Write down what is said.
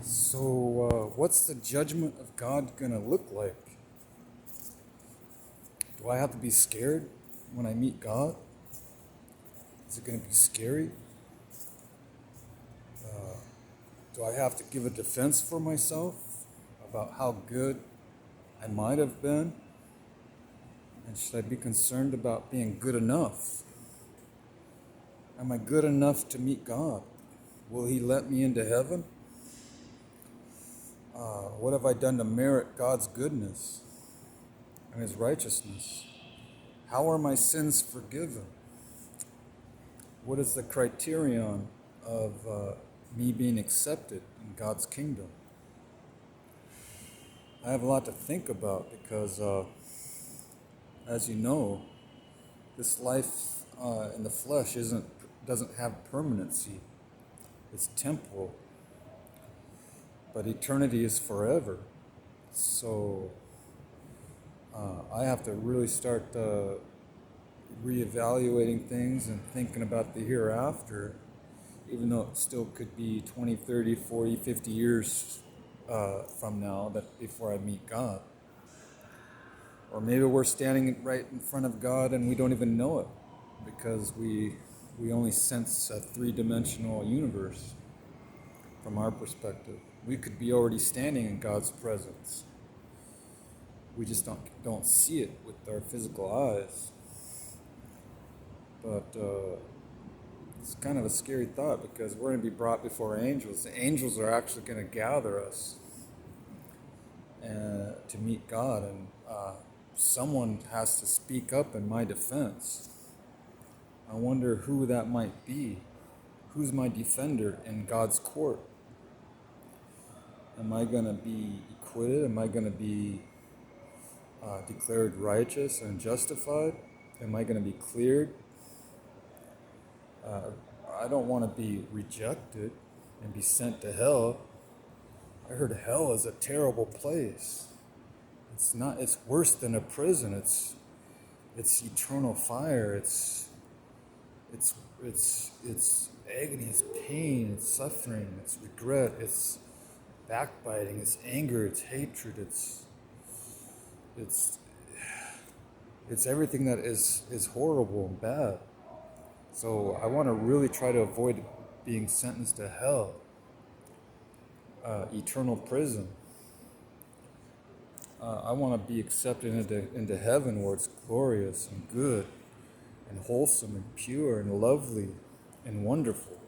So, what's the judgment of God gonna look like? Do I have to be scared when I meet God? Is it gonna be scary? Do I have to give a defense for myself about how good I might have been? And should I be concerned about being good enough? Am I good enough to meet God? Will He let me into heaven? What have I done to merit God's goodness and His righteousness? How are my sins forgiven? What is the criterion of me being accepted in God's kingdom? I have a lot to think about because, as you know, this life in the flesh doesn't have permanency. It's temporal, but eternity is forever. So I have to really start reevaluating things and thinking about the hereafter, even though it still could be 20, 30, 40, 50 years from now that before I meet God. Or maybe we're standing right in front of God and we don't even know it because we only sense a three-dimensional universe from our perspective. We could be already standing in God's presence. We just don't see it with our physical eyes. But it's kind of a scary thought because we're going to be brought before angels. The angels are actually going to gather us to meet God, and someone has to speak up in my defense. I wonder who that might be. Who's my defender in God's court? Am I going to be acquitted? Am I going to be declared righteous and justified? Am I going to be cleared? I don't want to be rejected and be sent to hell. I heard hell is a terrible place. It's not. It's worse than a prison. It's eternal fire. It's agony. It's pain. It's suffering. It's regret. It's backbiting. It's anger. It's hatred. It's everything that is horrible and bad. So I want to really try to avoid being sentenced to hell, eternal prison. I want to be accepted into heaven where it's glorious and good and wholesome and pure and lovely and wonderful.